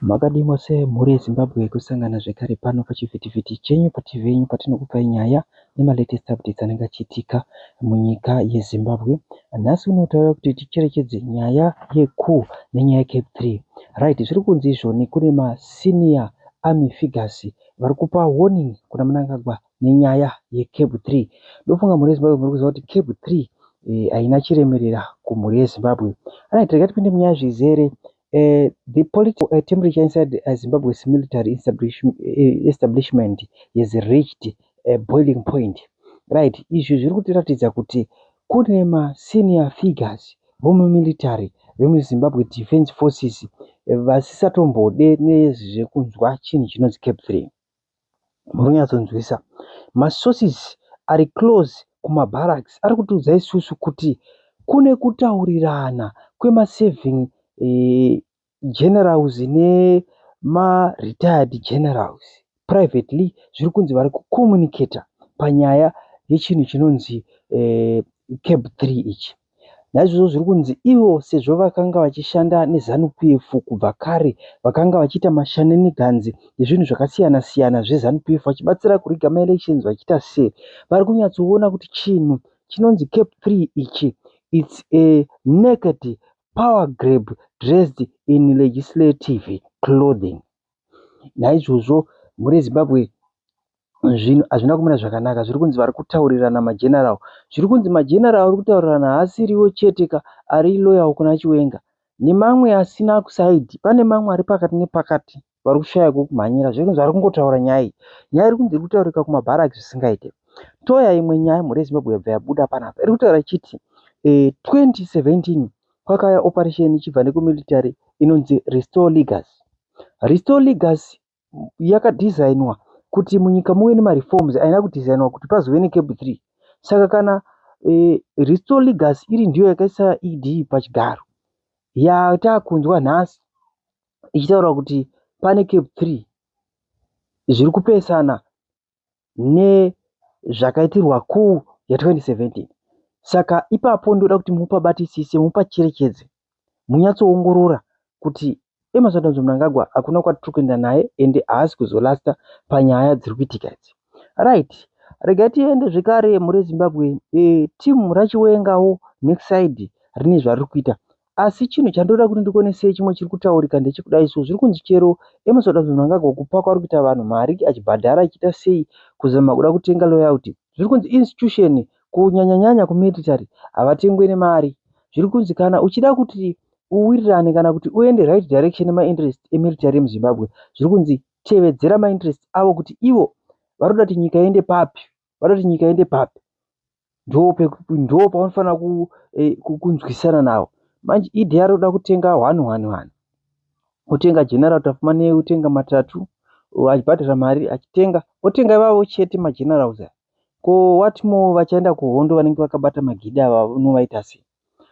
Makadimo se muri Zimbabwe kusangana zvekare pano pachivhitivhiti chenyu paTV yenyu patinokupai nyaya nemalatest updates anenge achiitika munyika yeZimbabwe. Nhasi unotaura kuti ticherechedze nyaya yeKU nenyaya yeCape 3. Right, zviri kunzi izvoni kune masenior army figures vari kupa warning kuna Mnangagwa nenyaya yeCape 3. Ndofunga muri Zimbabwe muri kuziva kuti Cape 3 haina chiremerera kumhuri yeZimbabwe. Right, regai tipinde munyaya zvizere. The political temperature inside Zimbabwe's military establishment has reached a boiling point. Right, izvi zviri kutiratidza kuti kune masenior figures vomumilitary vemuZimbabwe Defense Forces vasisatombode nezvekunzwa chinhu chinonzi Cape 3. Munonyatsonzwisa. Masources ari close kumabarracks ari kutiudza isusu kuti kune kutaurirana kwema-serving generals nema-retired generals privately. Zviri kunzi vari kucommunicata panyaya yechinhu chinonzi Cape 3 ichi. Naizvozvo zviri kunzi ivo sezvo vakanga vachishanda neZANU-PF kubva kare, vakanga vachiita mashaneniganzi nezvinhu zvakasiyana siyana zveZANU-PF vachibatsira kurigama elections vachiita sei, vari kunyatsoona kuti chinhu chinonzi Cape 3 ichi it's a naked power grab dressed in legislative clothing. Naizvozvo muri Zimbabwe zvinhu hazvina kumira zvakanaka. Zviri kunzi vari kutaurirana mageneral. Zviri kunzi mageneral ari kutaurirana haasiriwo cheteka ari loyal kuna Chiwenga nemamwe asina kusaidi. Pane mamwe ari pakati nepakati vari kushaya kumhanyira. Zviri kunzi vari kungotaura nyaya. Nyaya iri kunzi iri kutaurika kumabarracks zvisingaite. Toya imwe nyaya muri Zimbabwe yabva yabuda panapa. Iri kutaura ichiti 2017 kwakauya operation ichibva nekumilitary inonzi Restore Legacy. Restore Legacy yakadesignwa kuti munyika muwe nemareforms, haina kudesignwa kuti pazove neCape 3. Saka kana Restore Legacy iri ndiyo yakaisa ED pachigaro, yatakunzwa nhasi ichitaura kuti pane Cape 3 zviri kupesana nezvakaitirwa KU ya2017. Saka ipapo ndoda kuti mupabatisise, mupacherechedze, munyatsoongorora kuti Emmerson Mnangagwa hakuna kwatiri kuenda naye ende haasi kuzolasta panyaya dziri kuitika idzi. Right, regai tiende zvekare muri Zimbabwe. Timu raChiwengawo next side rine zvariri kuita, asi chinhu chandoda kuti ndikonesei chimwe chiri kutaurika ndechekudai. So zviri kunzi chero Emmerson Mnangagwa kupa kwari kuita vanhu mari achibhadhara achiita sei kuzama kuda kutenga loyalty. Zviri kunzi institution kunyanya kumilitary havatengwe nemari. Zviri kunzi kana uchida kuti uwirirane kana kuti uende right direction emainterest emilitary emuZimbabwe, zviri kunzi tevedzera mainterest avo kuti ivo varoda kuti nyika iende papi, varoda kuti nyika iende papi, ndo paunofanira kunzwisana navo. Manje idea yaroda kutenga 111, utenga general Tafumane, utenga matatu, achibhadhara mari achitenga, otenga ivavo chete magenerals aya. Ko what more vachaenda kuhondo vanenge vakabata magida ava unovaita sei?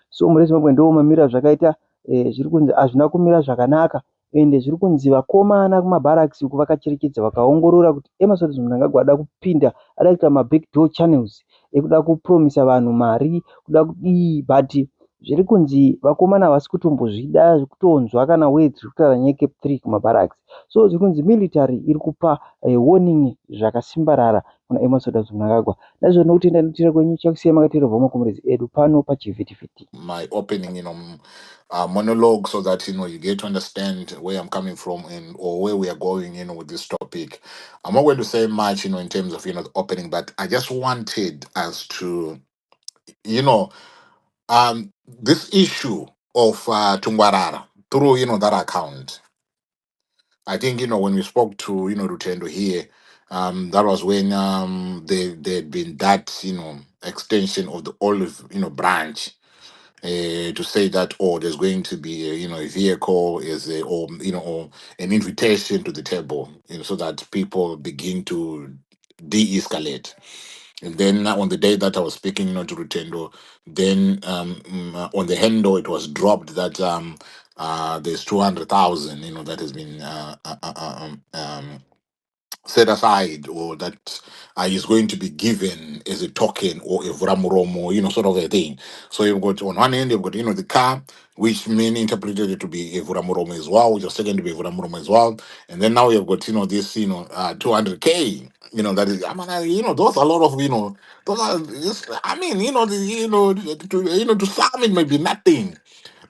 So muri Zimbabwe ndo mamira zvakaita. Zviri kunzi hazvina kumira zvakanaka, ende zviri kunzi vakomana kumabarracks uku vakacherechedza vakaongorora kuti Emmerson Mnangagwa ada kupinda, ada kuita mabackdoor channels ekuda kupromisa vanhu mari, kuda kudii, but zviri kunzi vakomana havasi kutombozvida kutonzwa kana words zviri kutaura nyaya Cape 3 kumabarracks. So zviri kunzi military iri kupa warning zvakasimbarara kuna Emmerson Mnangagwa. Naizvo nokuti ndinotira kwenyu chakusiyama makatero vhoma kumurezi edu pano pachivhitivhiti. My opening, monologue, so that you get to understand where I'm coming from and or where we are going, with this topic. I'm not going to say much, in terms of the opening, but I just wanted us to, this issue of Tungara through that account. I think when we spoke to Rutendo here, that was when there'd been that extension of the olive branch. To say that there's going to be a vehicle or an invitation to the table, so that people begin to de-escalate. And then on the day that I was speaking to Rutendo, then on the handle it was dropped that there's 200,000 that has been set aside, or that is going to be given as a token or a vramuromo, sort of a thing. So you've got, on one end, you've got, the car, which many interpreted it to be a vramuromo as well, which was taken to be a vramuromo as well. And then now you've got, this, 200K, that is, I mean, those are a lot of, those are, I mean, to some it may be nothing,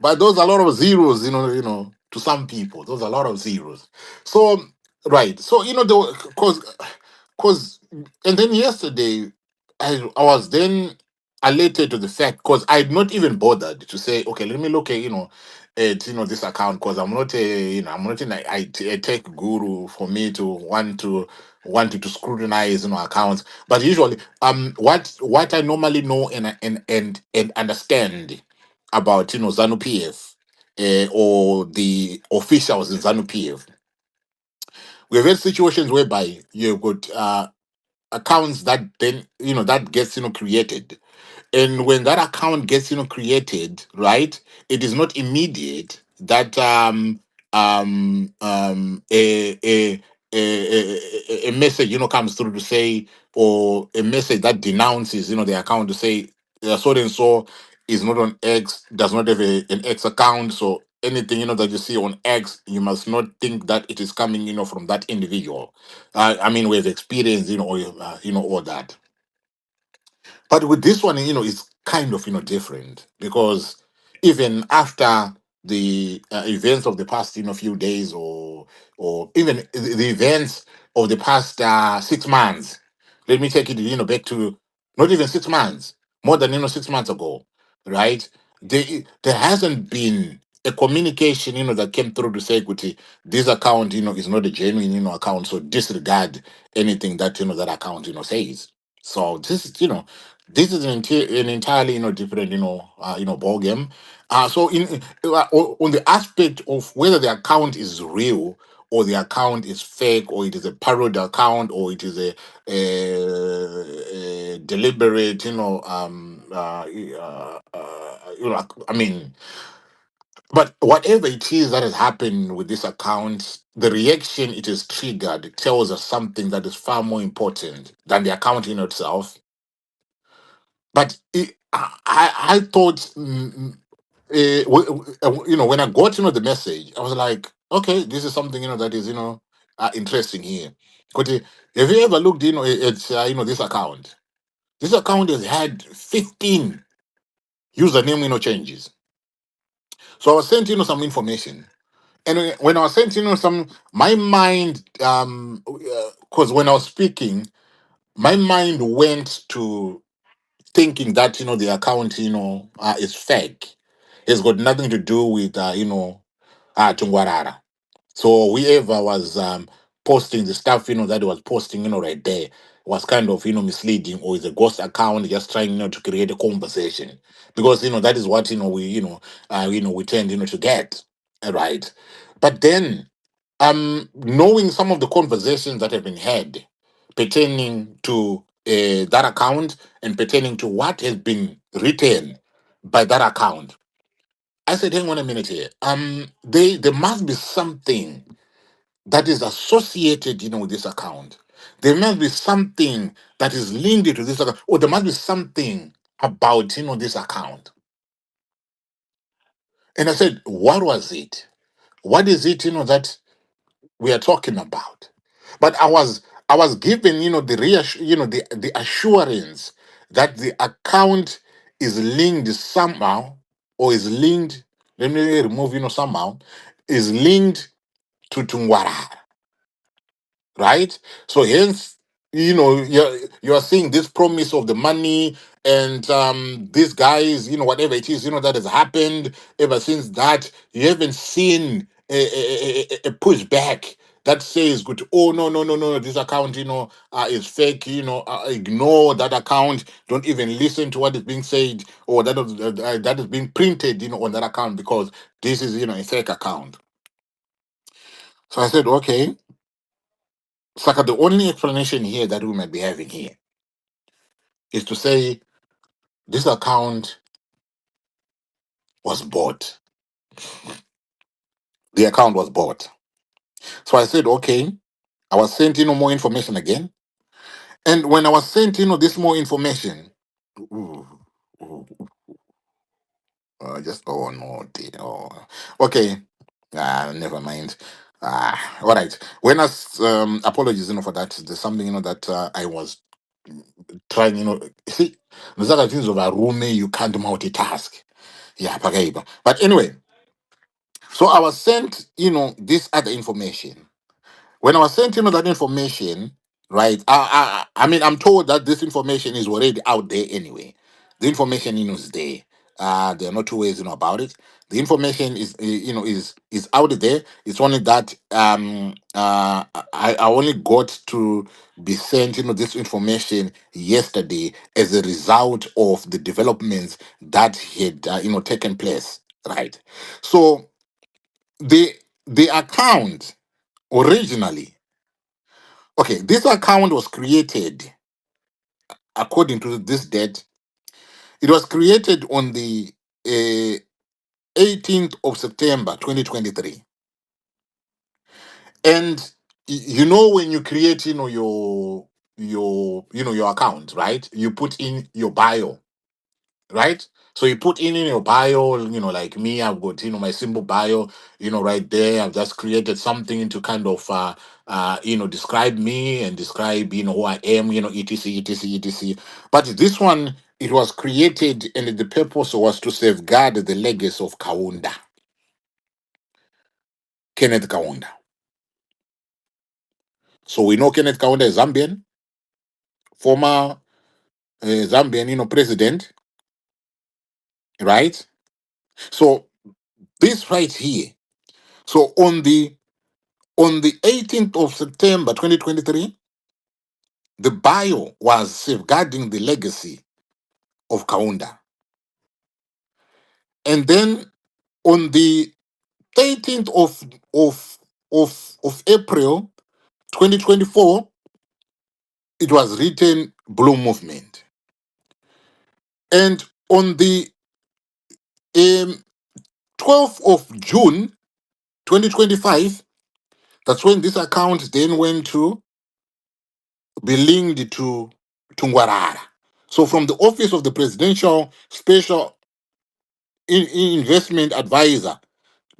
but those are a lot of zeros, to some people, those are a lot of zeros. So, right. So, because, and then yesterday, I was then alerted to the fact, because I'd not even bothered to say, okay, let me look at, this account, because I'm not I'm not a tech guru for me to want to scrutinize, accounts. But usually, what I normally know and understand about, ZANU PF, or the officials in ZANU PF, we've had situations whereby you've got accounts that then that gets created, and when that account gets created, right, it is not immediate that a message comes through to say, or a message that denounces the account to say, so and so is not on X, does not have an X account, so anything that you see on X, you must not think that it is coming from that individual. I mean, we've experienced all that. But with this one, it's kind of, different, because even after the events of the past, few days, or even the events of the past 6 months, let me take it, back to not even 6 months, more than, 6 months ago, right? There hasn't been a communication, that came through to say, "Kuti, this account, is not a genuine, account, so disregard anything that, that account, says." So this is an entirely different ball game. So on the aspect of whether the account is real, or the account is fake, or it is a parody account, or it is a deliberate I mean, but whatever it is that has happened with this account, the reaction it is triggered tells us something that is far more important than the account in itself. But I thought, when I got the message, I was like, okay, this is something that is interesting here. But have you ever looked at this account? This account has had 15 username changes. So I was sent some information, and when I was sent some, my mind, because when I was speaking, my mind went to thinking that the account is fake. It's got nothing to do with Tungara. So whoever was posting the stuff that he was posting right there was kind of misleading, or is a ghost account just trying to create a conversation, because that is what we we tend to get, right. But then, knowing some of the conversations that have been had pertaining to that account, and pertaining to what has been written by that account, I said, hang on a minute here. There must be something that is associated, with this account. There must be something that is linked to this account, or there must be something about, this account. And I said, what was it? What is it, that we are talking about? But I was given, the the assurance that the account is linked somehow, or is linked. Let me remove, somehow is linked to Tungara, right? So hence, you're seeing this promise of the money, and these guys, whatever it is, that has happened ever since that, you haven't seen a pushback that says, good, oh, no, no, no, no, this account, is fake, ignore that account, don't even listen to what is being said, or that is being printed, on that account, because this is, a fake account. So I said, okay, Saka, the only explanation here that we might be having here is to say this account was bought. The account was bought. So I said, okay, I was sent, more information again. And when I was sent, this more information, ooh, ooh, just oh no, dear, oh, okay, never mind. All right. When I apologies, for that. There's something that I was trying, see, Mzaka things of a room, you can't multitask. Yeah, pakaiba. But anyway, so I was sent, this other information. When I was sent, that information, right? I mean, I'm told that this information is already out there anyway. The information, is there. There are no two ways, about it. The information is, is out there. It's only that I only got to be sent, this information yesterday as a result of the developments that had, taken place, right? So the account originally. Okay, this account was created according to this date. It was created on the uh, 18th of September 2023. And when you create, your account, right? You put in your bio, right? So you put in your bio, like me, I've got, my simple bio, right there. I've just created something to kind of, describe me and describe, who I am, etc, etc, etc. But this one, it was created and the purpose was to safeguard the legacy of Kaunda, Kenneth Kaunda. So we know Kenneth Kaunda is Zambian, former Zambian, president, right? So this right here. So on the 18th of September 2023, the bio was safeguarding the legacy of Kaunda. And then on the 13th of April 2024, it was written Blue Movement. And on the 12th of June 2025, that's when this account then went to be linked to Tungara. So from the office of the Presidential Special Investment Advisor,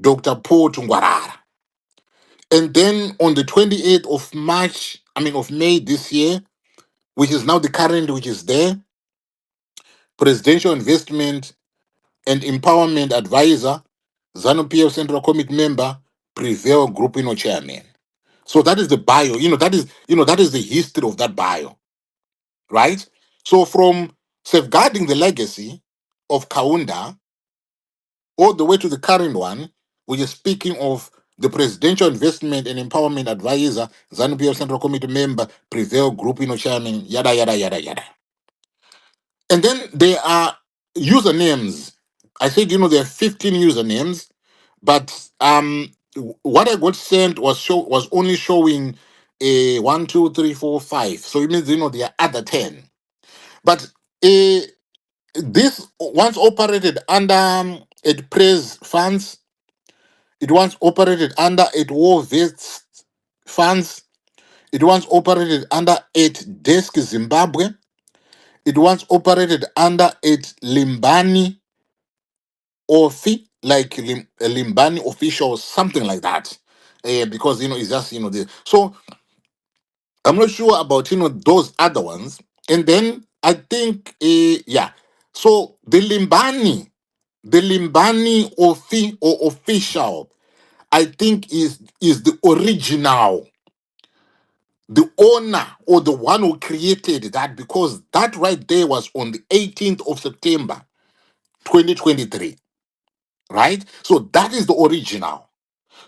Dr. Paul Tungara. And then on the 28th of of May this year, which is now the current, which is there, Presidential Investment and Empowerment Advisor, ZANU-PF Central Committee member, Prevail Group, chairman. So that is the bio, that is the history of that bio, right? So from safeguarding the legacy of Kaunda all the way to the current one, which is speaking of the Presidential Investment and Empowerment Advisor, ZANU-PF Central Committee member, Prevail Group, chairman, yada, yada, yada, yada. And then there are usernames. I said, there are 15 usernames, but what I got sent was only showing a 1, 2, 3, 4, 5. So it means, there are other 10. But this once operated under it praise funds. It once operated under it war vest funds. It once operated under it desk Zimbabwe. It once operated under it Limbani Ofi, like a Limbani official, something like that. Because it's just the so I'm not sure about those other ones. And then I think yeah. So the Limbani Ofi or official, I think is the original, the owner or the one who created that, because that right there was on the 18th of September 2023, right? So that is the original.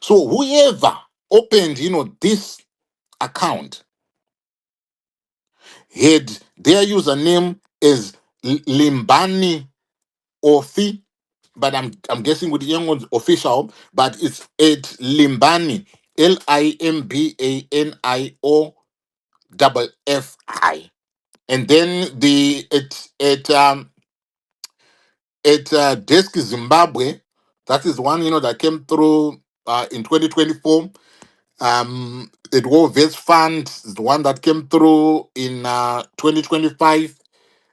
So whoever opened this account had their username as Limbani Ofi, but I'm guessing with the young ones official, but it's at Limbani, LIMBANIOFFI. And then at Desk Zimbabwe, that is one that came through in 2024. It War Vets Fund is the one that came through in 2025,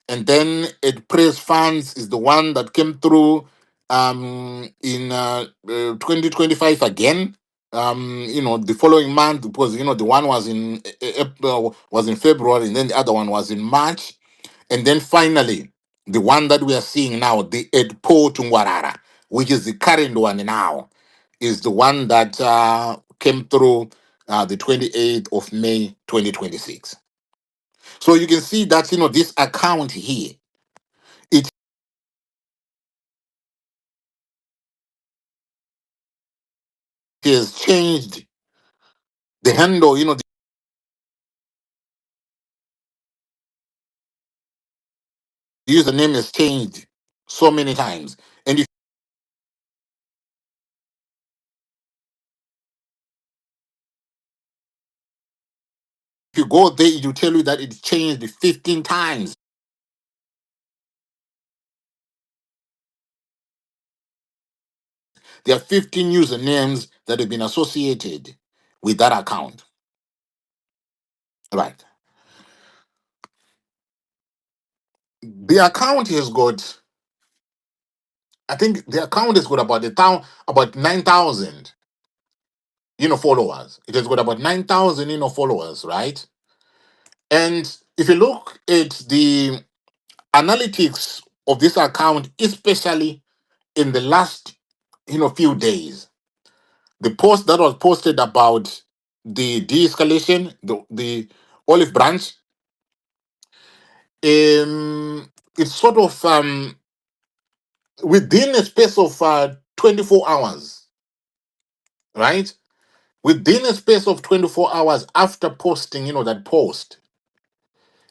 and then it Praise Funds is the one that came through in 2025 again. The following month, because the one was in April, was in February, and then the other one was in March, and then finally the one that we are seeing now, the Edpo Tungwarara, which is the current one now, is the one that came through the 28th of May 2026. So you can see that this account here, it has changed the handle. The username has changed so many times, and if you go there, it will tell you that it changed 15 times. There are 15 usernames that have been associated with that account. Right. The account has got, I think the account has got about 9,000 followers. It has got about 9,000 followers, right? And if you look at the analytics of this account, especially in the last few days, the post that was posted about the de-escalation, the olive branch, it's sort of within a space of 24 hours, right? Within a space of 24 hours after posting, that post,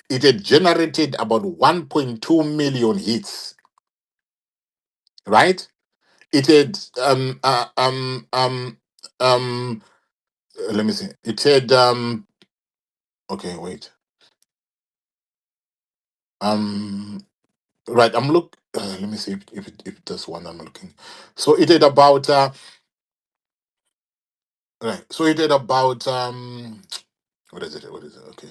it had generated about 1.2 million hits, right? It had let me see. It had okay, wait. Right, I'm look let me see if that's one I'm looking. So it had about right. So it had about what is it? Okay.